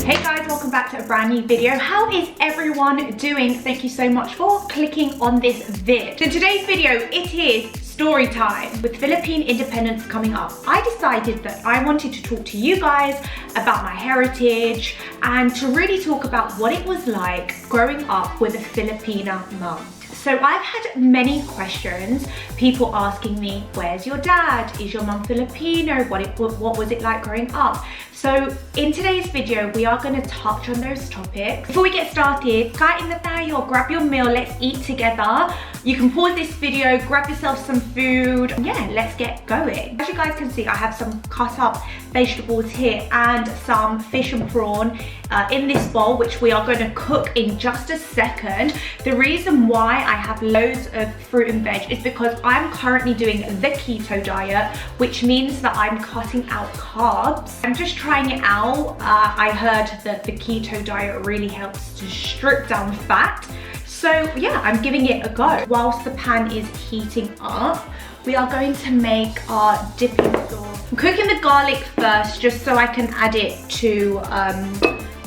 Hey guys, welcome back to a brand new video. How is everyone doing? Thank you so much for clicking on this vid. In today's video, it is story time. With Philippine independence coming up, I decided that I wanted to talk to you guys about my heritage and to really talk about what it was like growing up with a Filipina mum. So I've had many questions, people asking me, where's your dad? Is your mum Filipino? What was it like growing up? So in today's video, we are going to touch on those topics. Before we get started, kain na tayo, grab your meal, let's eat together. You can pause this video, grab yourself some food. Yeah, let's get going. As you guys can see, I have some cut up vegetables here and some fish and prawn in this bowl, which we are going to cook in just a second. The reason why I have loads of fruit and veg is because I'm currently doing the keto diet, which means that I'm cutting out carbs. I'm just trying it out. I heard that the keto diet really helps to strip down fat. So yeah, I'm giving it a go. Whilst the pan is heating up, we are going to make our dipping sauce. I'm cooking the garlic first just so I can add it to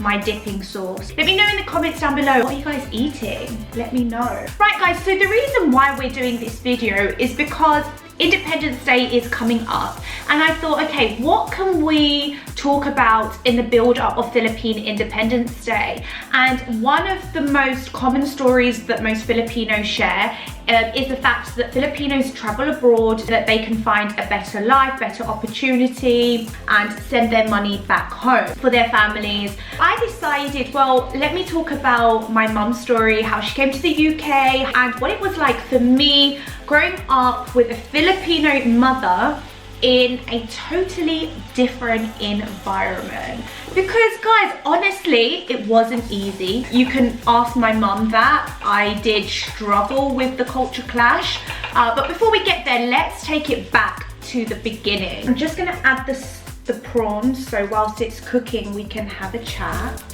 my dipping sauce. Let me know in the comments down below, what are you guys eating? Let me know. Right guys, so the reason why we're doing this video is because Independence Day is coming up, and I thought, okay, what can we talk about in the build-up of Philippine Independence Day? And one of the most common stories that most Filipinos share is the fact that Filipinos travel abroad, that they can find a better life, better opportunity, and send their money back home for their families. I decided, well, let me talk about my mum's story, how she came to the UK, and what it was like for me growing up with a Filipino mother in a totally different environment. Because guys, honestly, it wasn't easy. You can ask my mum that. I did struggle with the culture clash. But before we get there, let's take it back to the beginning. I'm just gonna add the prawns, so whilst it's cooking, we can have a chat.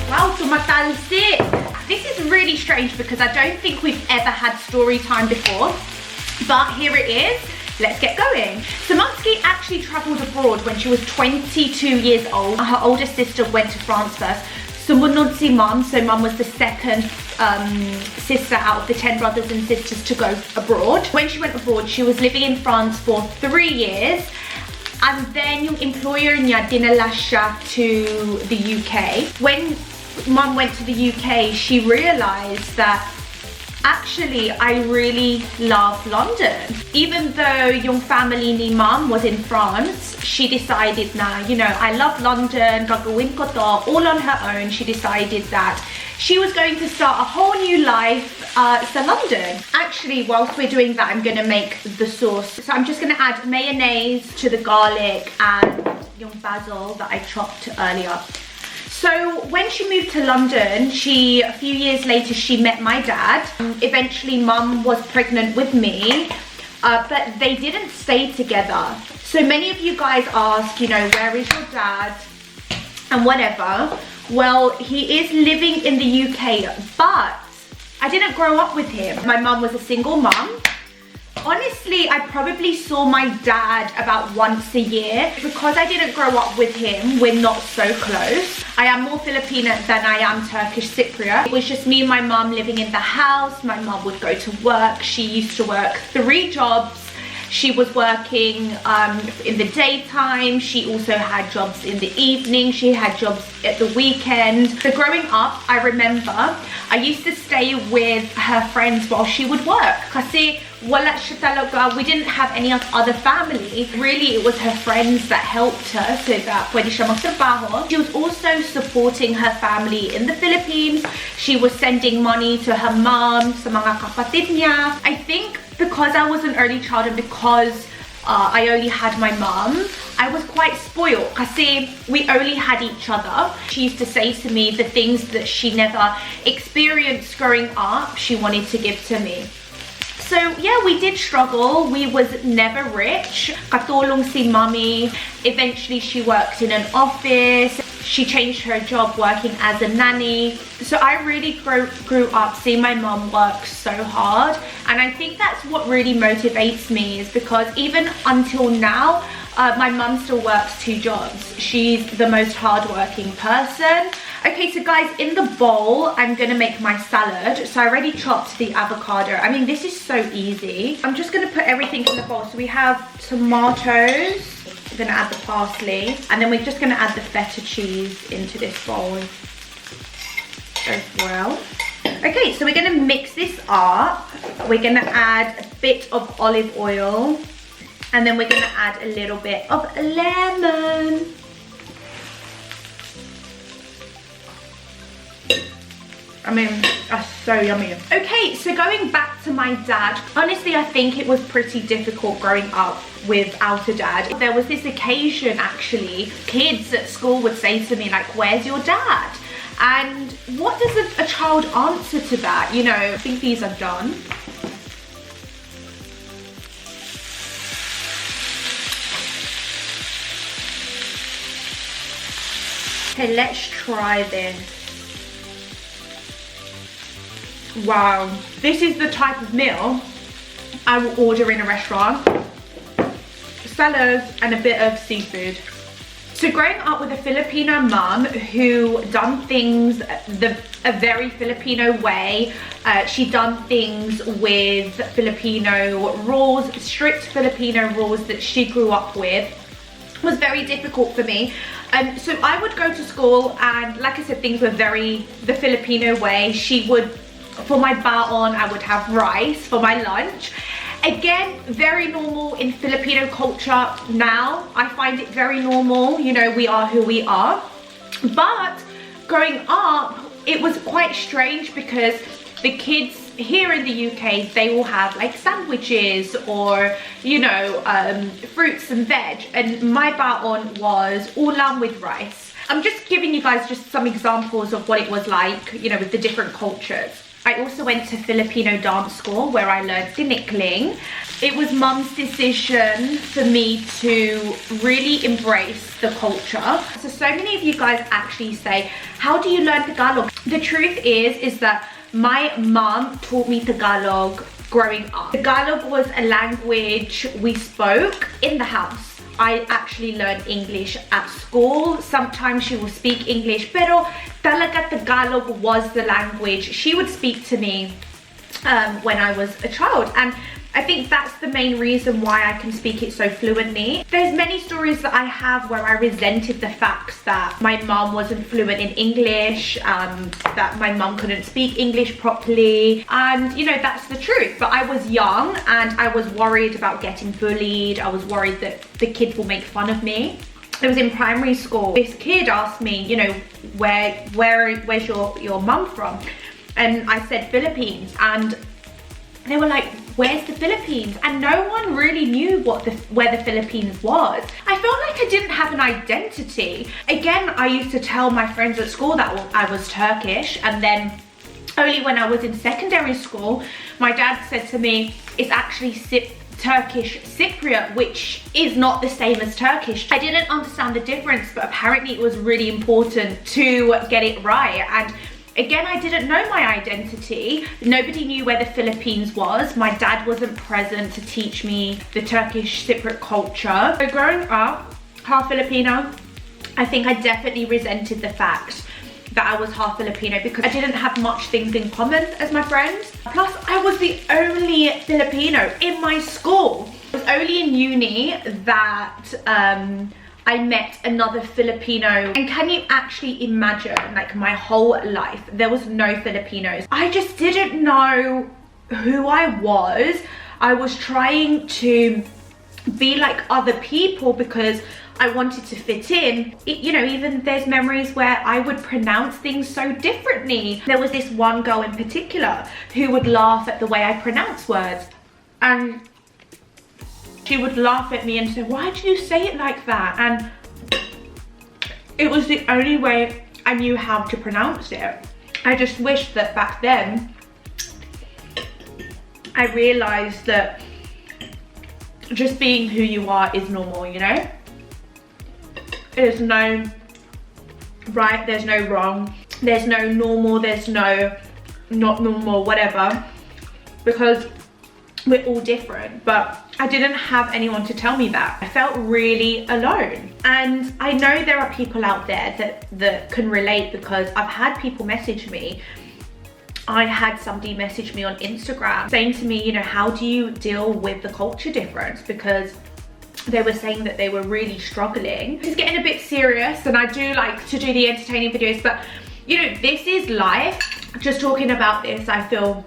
Wow, tumatalsik! This is really strange because I don't think we've ever had story time before, but here it is. Let's get going. So Mumski actually travelled abroad when she was 22 years old. Her older sister went to France first. Sumunod si Mum, so Mum was the second sister out of the 10 brothers and sisters to go abroad. When she went abroad, she was living in France for 3 years. And then yung employer niya dinala siya to the UK. When Mum went to the UK, she realised that actually I really love London. Even though yung family ni Mum was in France, she decided na, you know, I love London, gagawin ko to, all on her own. She decided that she was going to start a whole new life to London. Actually, whilst we're doing that, I'm gonna make the sauce. So I'm just gonna add mayonnaise to the garlic and yung basil that I chopped earlier. So when she moved to London, a few years later, she met my dad. Eventually, Mum was pregnant with me, but they didn't stay together. So many of you guys ask, you know, where is your dad and whatever. Well, he is living in the UK, but I didn't grow up with him. My mum was a single mum. Honestly, I probably saw my dad about once a year. Because I didn't grow up with him, we're not so close. I am more Filipino than I am Turkish Cypriot. It was just me and my mum living in the house. My mum would go to work. She used to work 3 jobs. She was working in the daytime. She also had jobs in the evening. She had jobs at the weekend. So growing up, I remember I used to stay with her friends while she would work. Kasi wala siya talaga, we didn't have any other family. Really, it was her friends that helped her so that pwede siya magtrabaho. She was also supporting her family in the Philippines. She was sending money to her mom, sa mga kapatid niya. I think because I was an early child and because I only had my mum, I was quite spoiled kasi we only had each other. She used to say to me the things that she never experienced growing up, she wanted to give to me. So yeah, we did struggle. We was never rich. Katulong si Mummy. Eventually she worked in an office. She changed her job working as a nanny. So I really grew up seeing my mom work so hard, and I think that's what really motivates me, is because even until now My mum still works 2 jobs. She's the most hardworking person. Okay, so guys, in the bowl, I'm gonna make my salad. So I already chopped the avocado. I mean, this is so easy. I'm just gonna put everything in the bowl. So we have tomatoes. We're gonna add the parsley. And then we're just gonna add the feta cheese into this bowl as well. Okay, so we're gonna mix this up. We're gonna add a bit of olive oil. And then we're gonna add a little bit of lemon. I mean, that's so yummy. Okay, so going back to my dad, honestly, I think it was pretty difficult growing up without a dad. There was this occasion, actually, kids at school would say to me, like, where's your dad? And what does a child answer to that? You know, I think these are done. Okay, let's try this. Wow, this is the type of meal I will order in a restaurant. Salad and a bit of seafood. So growing up with a Filipino mum who done things a very Filipino way, she done things with Filipino rules, strict Filipino rules that she grew up with, was very difficult for me. So I would go to school and, like I said, things were very the Filipino way. She would, for my baon, I would have rice for my lunch. Again, very normal in Filipino culture now. I find it very normal, you know, we are who we are. But growing up, it was quite strange because the kids here in the UK, they will have like sandwiches or, you know, fruits and veg. And my baon was ulam with rice. I'm just giving you guys just some examples of what it was like, you know, with the different cultures. I also went to Filipino dance school where I learned tinikling. It was mum's decision for me to really embrace the culture. So many of you guys actually say, how do you learn Tagalog? The truth is that my mum taught me Tagalog growing up. Tagalog was a language we spoke in the house. I actually learned English at school. Sometimes she will speak English, pero talaga Tagalog was the language she would speak to me when I was a child. And I think that's the main reason why I can speak it so fluently. There's many stories that I have where I resented the fact that my mum wasn't fluent in English, that my mum couldn't speak English properly, and you know, that's the truth. But I was young and I was worried about getting bullied. I was worried that the kids will make fun of me. It was in primary school. This kid asked me, you know, where's your mum from? And I said Philippines, and they were like, where's the Philippines? And no one really knew where the Philippines was. I felt like I didn't have an identity. Again, I used to tell my friends at school that I was Turkish, and then only when I was in secondary school, my dad said to me, it's actually Turkish Cypriot, which is not the same as Turkish. I didn't understand the difference, but apparently it was really important to get it right. And again, I didn't know my identity. Nobody knew where the Philippines was. My dad wasn't present to teach me the Turkish Cypriot culture. So growing up, half Filipino, I think I definitely resented the fact that I was half Filipino because I didn't have much things in common as my friends. Plus, I was the only Filipino in my school. It was only in uni that I met another Filipino, and can you actually imagine, like, my whole life there was no Filipinos. I just didn't know who I was. I was trying to be like other people because I wanted to fit in. You know, even there's memories where I would pronounce things so differently. There was this one girl in particular who would laugh at the way I pronounce words, and she would laugh at me and say, why do you say it like that? And it was the only way I knew how to pronounce it. I just wish that back then I realized that just being who you are is normal, you know? There's no right, there's no wrong, there's no normal, there's no not normal, whatever, because we're all different. But I didn't have anyone to tell me that. I felt really alone. And I know there are people out there that can relate, because I've had people message me. I had somebody message me on Instagram saying to me, you know, how do you deal with the culture difference? Because they were saying that they were really struggling. It's getting a bit serious, and I do like to do the entertaining videos, but you know, this is life. Just talking about this, I feel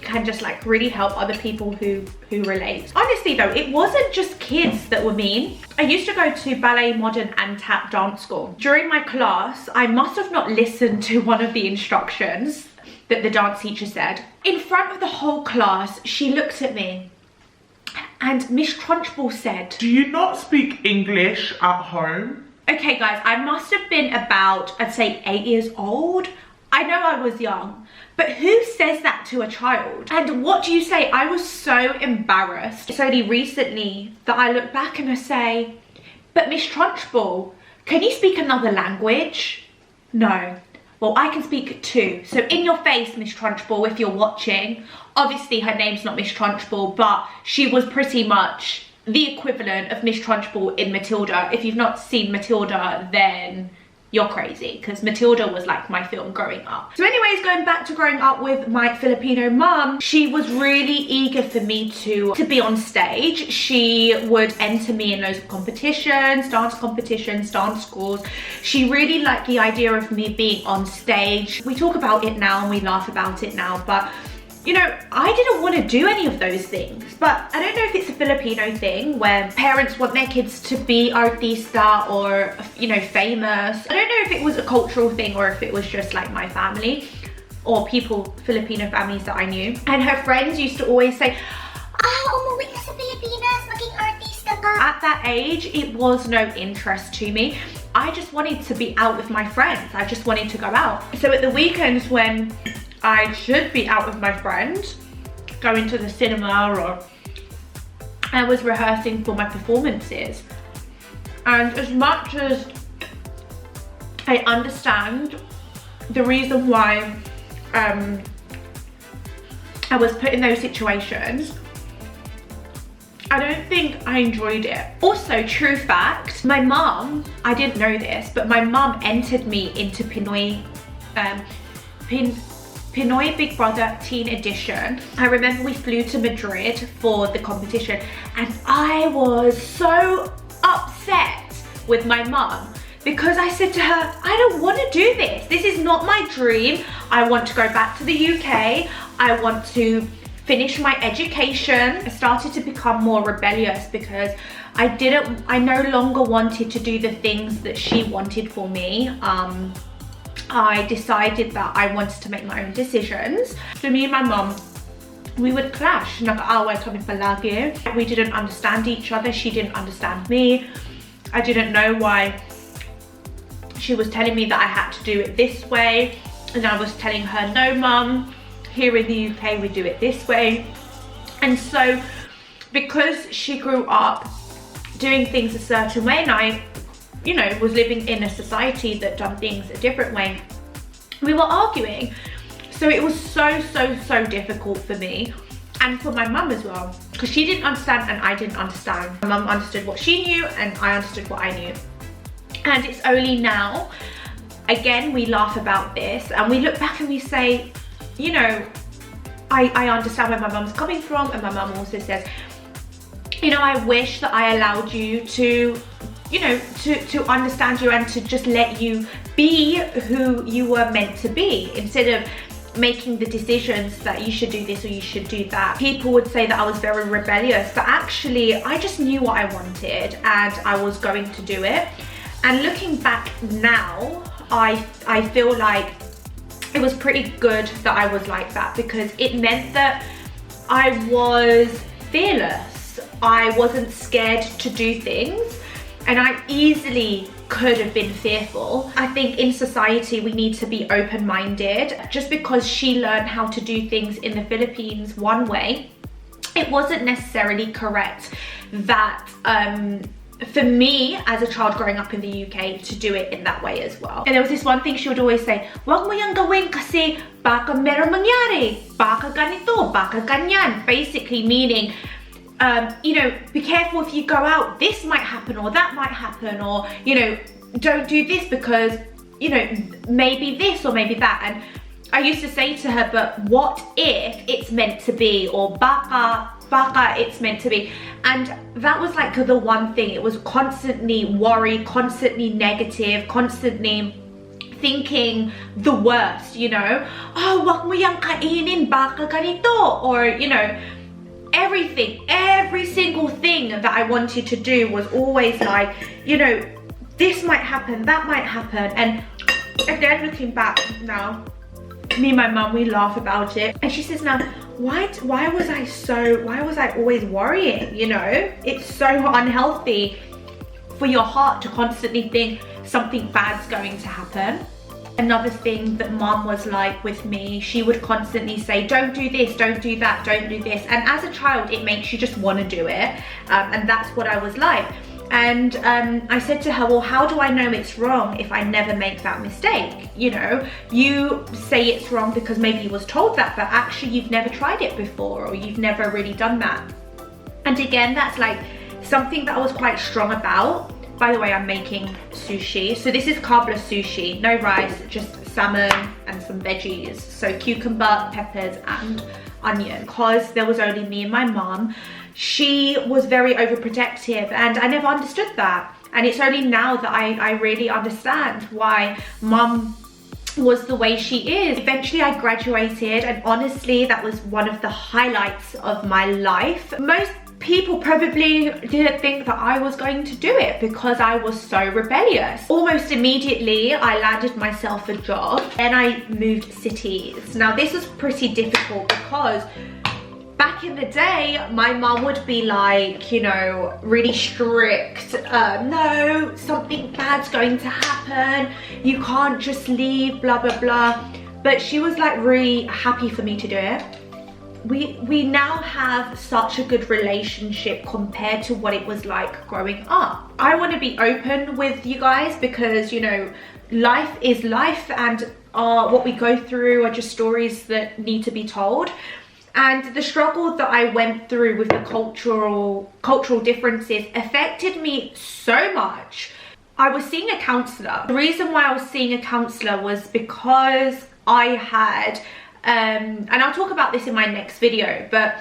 can just like really help other people who relate. Honestly though, it wasn't just kids that were mean. I used to go to ballet, modern and tap dance school. During my class, I must have not listened to one of the instructions that the dance teacher said. In front of the whole class, she looked at me and Miss Trunchbull said, "Do you not speak English at home?" Okay guys, I must have been about, I'd say 8 years old. I know I was young, but who says that to a child? And what do you say? I was so embarrassed. It's only recently that I look back and I say, but Miss Trunchbull, can you speak another language? No. Well, I can speak two. So in your face, Miss Trunchbull, if you're watching. Obviously her name's not Miss Trunchbull, but she was pretty much the equivalent of Miss Trunchbull in Matilda. If you've not seen Matilda, then you're crazy, because Matilda was like my film growing up. So anyways, going back to growing up with my Filipino mum, she was really eager for me to be on stage. She would enter me in loads of competitions, dance schools. She really liked the idea of me being on stage. We talk about it now and we laugh about it now, but you know, I didn't want to do any of those things. But I don't know if it's a Filipino thing where parents want their kids to be artista or, you know, famous. I don't know if it was a cultural thing or if it was just like my family or people, Filipino families that I knew. And her friends used to always say, umuwi ka sa Pilipinas, maging artista ka. At that age, it was no interest to me. I just wanted to be out with my friends. I just wanted to go out. So at the weekends when I should be out with my friends, going to the cinema, or I was rehearsing for my performances. And as much as I understand the reason why I was put in those situations, I don't think I enjoyed it. Also, true fact, my mum, I didn't know this, but my mum entered me into Pinoy Big Brother Teen Edition. I remember we flew to Madrid for the competition and I was so upset with my mum because I said to her, I don't want to do this. This is not my dream. I want to go back to the UK. I want to finish my education. I started to become more rebellious because I no longer wanted to do the things that she wanted for me. I decided that I wanted to make my own decisions. So me and my mum, we would clash. Nag-aaway kami palagi. We didn't understand each other. She didn't understand me. I didn't know why she was telling me that I had to do it this way. And I was telling her, no mum, here in the UK we do it this way. And so because she grew up doing things a certain way and I, you know, was living in a society that done things a different way, we were arguing. So it was so difficult for me and for my mum as well, because she didn't understand and I didn't understand. My mum understood what she knew and I understood what I knew. And it's only now, again, we laugh about this and we look back and we say, you know, I understand where my mum's coming from, and my mum also says, you know, I wish that I allowed you to, you know, to understand you and to just let you be who you were meant to be, instead of making the decisions that you should do this or you should do that. People would say that I was very rebellious, but actually I just knew what I wanted and I was going to do it. And looking back now, I feel like it was pretty good that I was like that, because it meant that I was fearless. I wasn't scared to do things, and I easily could have been fearful. I think in society we need to be open-minded. Just because she learned how to do things in the Philippines one way, it wasn't necessarily correct that for me as a child growing up in the UK to do it in that way as well. And there was this one thing she would always say, wag mo yang gawin kasi baka meron mangyari, baka ganito, baka ganyan. Basically meaning, you know, be careful if you go out, this might happen or that might happen, or, you know, don't do this because, you know, maybe this or maybe that. And I used to say to her, but what if it's meant to be, or baka, it's meant to be. And that was like the one thing. It was constantly worry, constantly negative, constantly thinking the worst, you know. Oh, wag mo yang kainin, baka ganito, or, you know, everything, every single thing that I wanted to do was always like, you know, this might happen, that might happen. And again, looking back now, me and my mum, we laugh about it, and she says now, why was I always worrying, you know? It's so unhealthy for your heart to constantly think something bad's going to happen. Another thing that mum was like with me, she would constantly say, don't do this, don't do that, don't do this. And as a child, it makes you just want to do it. And that's what I was like. And I said to her, well, how do I know it's wrong if I never make that mistake? You know, you say it's wrong because maybe you was told that, but actually you've never tried it before, or you've never really done that. And again, that's like something that I was quite strong about. By the way, I'm making sushi. So this is carbless sushi, no rice, just salmon and some veggies. So cucumber, peppers and onion. Because there was only me and my mom, she was very overprotective, and I never understood that. And it's only now that I really understand why mom was the way she is. Eventually I graduated, and honestly that was one of the highlights of my life. Most people probably didn't think that I was going to do it because I was so rebellious. Almost immediately I landed myself a job, and I moved cities. Now this was pretty difficult because back in the day, my mom would be like, you know, really strict. No, something bad's going to happen. You can't just leave, blah, blah, blah. But she was like really happy for me to do it. We now have such a good relationship compared to what it was like growing up. I want to be open with you guys because, you know, life is life, and what we go through are just stories that need to be told. And the struggle that I went through with the cultural differences affected me so much. I was seeing a counsellor. The reason why I was seeing a counsellor was because I had, and I'll talk about this in my next video, but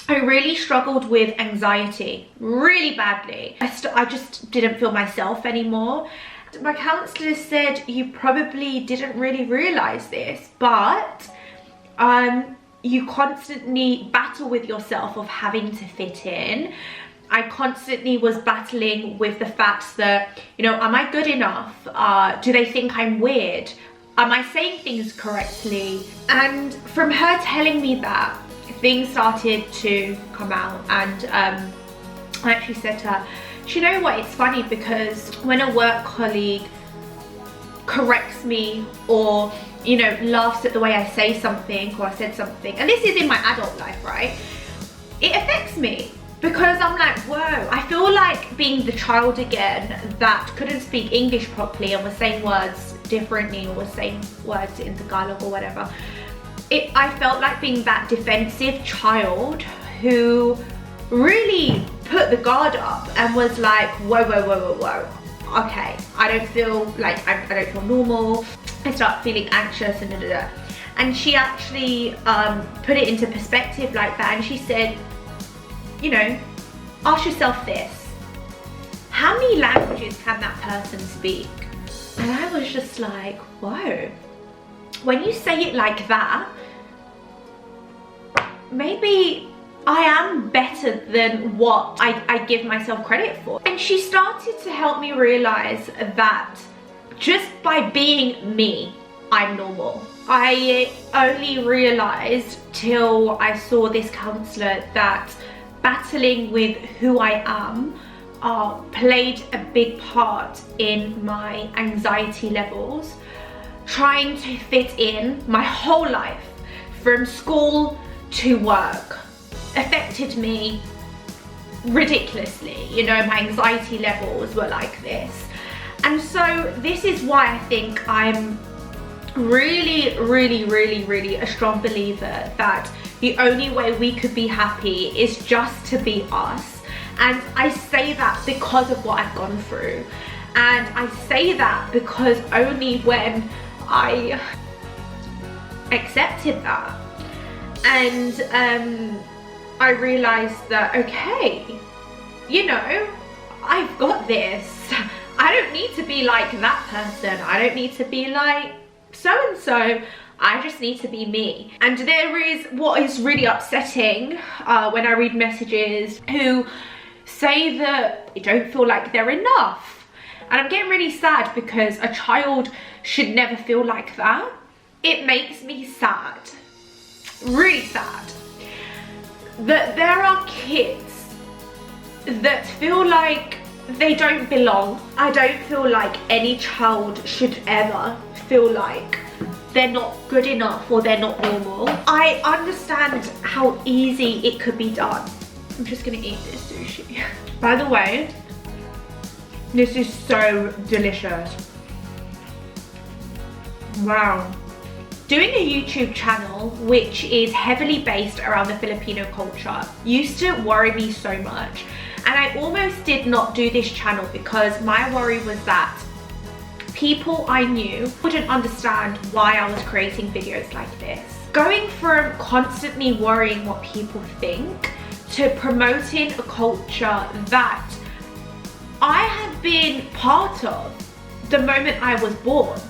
I really struggled with anxiety really badly. I just didn't feel myself anymore. My counsellor said, you probably didn't really realise this, but you constantly battle with yourself of having to fit in. I constantly was battling with the fact that, you know, am I good enough? Do they think I'm weird? Am I saying things correctly? And from her telling me that, things started to come out. And I actually said to her, do you know what, it's funny because when a work colleague corrects me, or, you know, laughs at the way I say something or I said something, and this is in my adult life, right, it affects me because I'm like, whoa, I feel like being the child again that couldn't speak English properly and was saying words differently, or was saying words in Tagalog or whatever. I felt like being that defensive child who really put the guard up and was like, whoa, whoa, whoa, whoa, whoa. Okay, I don't feel like, I don't feel normal. I start feeling anxious and da da da. And she actually put it into perspective like that, and she said, you know, ask yourself this, how many languages can that person speak? And I was just like, whoa, when you say it like that, maybe I am better than what I give myself credit for. And she started to help me realize that just by being me, I'm normal. I only realized till I saw this counselor that battling with who I am played a big part in my anxiety levels. Trying to fit in my whole life, from school to work, affected me ridiculously. You know, my anxiety levels were like this. And so this is why I think I'm really, really, really, really a strong believer that the only way we could be happy is just to be us. And I say that because of what I've gone through. And I say that because only when I accepted that and I realized that, okay, you know, I've got this. I don't need to be like that person. I don't need to be like so-and-so. I just need to be me. And there is what is really upsetting when I read messages who say that they don't feel like they're enough. And I'm getting really sad because a child should never feel like that. It makes me sad, really sad, that there are kids that feel like they don't belong. I don't feel like any child should ever feel like they're not good enough or they're not normal. I understand how easy it could be done. I'm just gonna eat this sushi. By the way, this is so delicious. Wow. Doing a YouTube channel which is heavily based around the Filipino culture used to worry me so much. And I almost did not do this channel because my worry was that people I knew wouldn't understand why I was creating videos like this. Going from constantly worrying what people think to promoting a culture that I have been part of the moment I was born,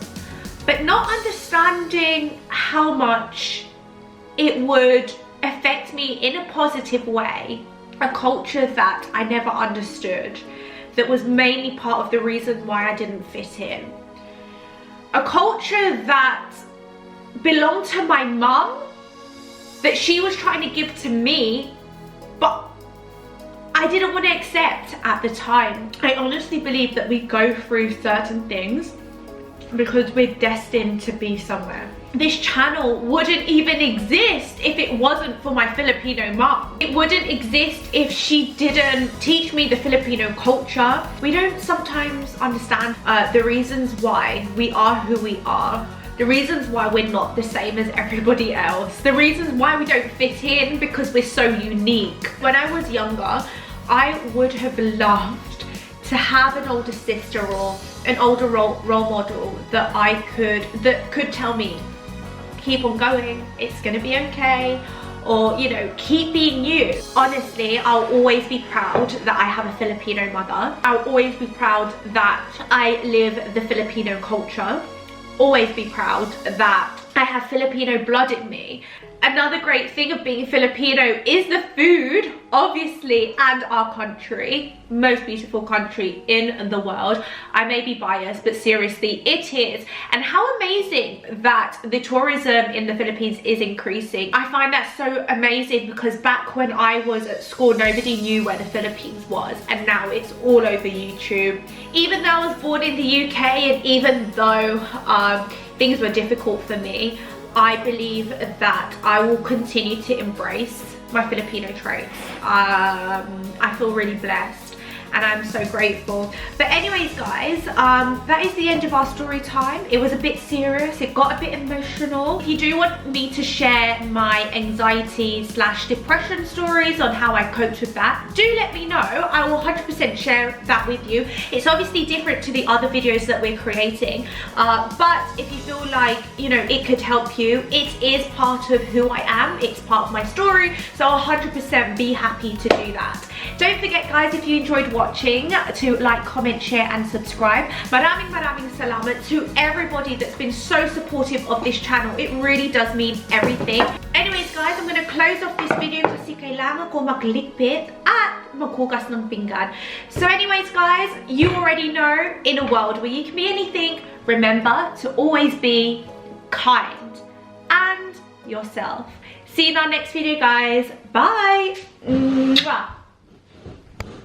but not understanding how much it would affect me in a positive way. A culture that I never understood, that was mainly part of the reason why I didn't fit in. A culture that belonged to my mum, that she was trying to give to me, but I didn't want to accept at the time. I honestly believe that we go through certain things because we're destined to be somewhere. This channel wouldn't even exist if it wasn't for my Filipino mom. It wouldn't exist if she didn't teach me the Filipino culture. We don't sometimes understand the reasons why we are who we are, the reasons why we're not the same as everybody else, the reasons why we don't fit in because we're so unique. When I was younger, I would have loved to have an older sister or an older role model that could tell me, keep on going, it's gonna be okay, or, you know, keep being you. Honestly, I'll always be proud that I have a Filipino mother. I'll always be proud that I live the Filipino culture. Always be proud that I have Filipino blood in me. Another great thing of being Filipino is the food, obviously, and our country. Most beautiful country in the world. I may be biased, but seriously, it is. And how amazing that the tourism in the Philippines is increasing. I find that so amazing because back when I was at school, nobody knew where the Philippines was, and now it's all over YouTube. Even though I was born in the UK, and even though things were difficult for me, I believe that I will continue to embrace my Filipino traits. I feel really blessed and I'm so grateful. But anyways guys, that is the end of our story time. It was a bit serious, it got a bit emotional. If you do want me to share my anxiety/depression stories on how I coped with that, do let me know. I will 100% share that with you. It's obviously different to the other videos that we're creating, but if you feel like, you know, it could help you, it is part of who I am, it's part of my story, so I'll 100% be happy to do that. Don't forget guys, if you enjoyed watching, to like, comment, share and subscribe. Maraming salamat to everybody that's been so supportive of this channel. It really does mean everything. Anyways guys, I'm gonna close off this video kasi kailangan ko magligpit at maghugas ng pinggan. So anyways guys, you already know, in a world where you can be anything, remember to always be kind and yourself. See you in our next video guys. Bye. Mwah.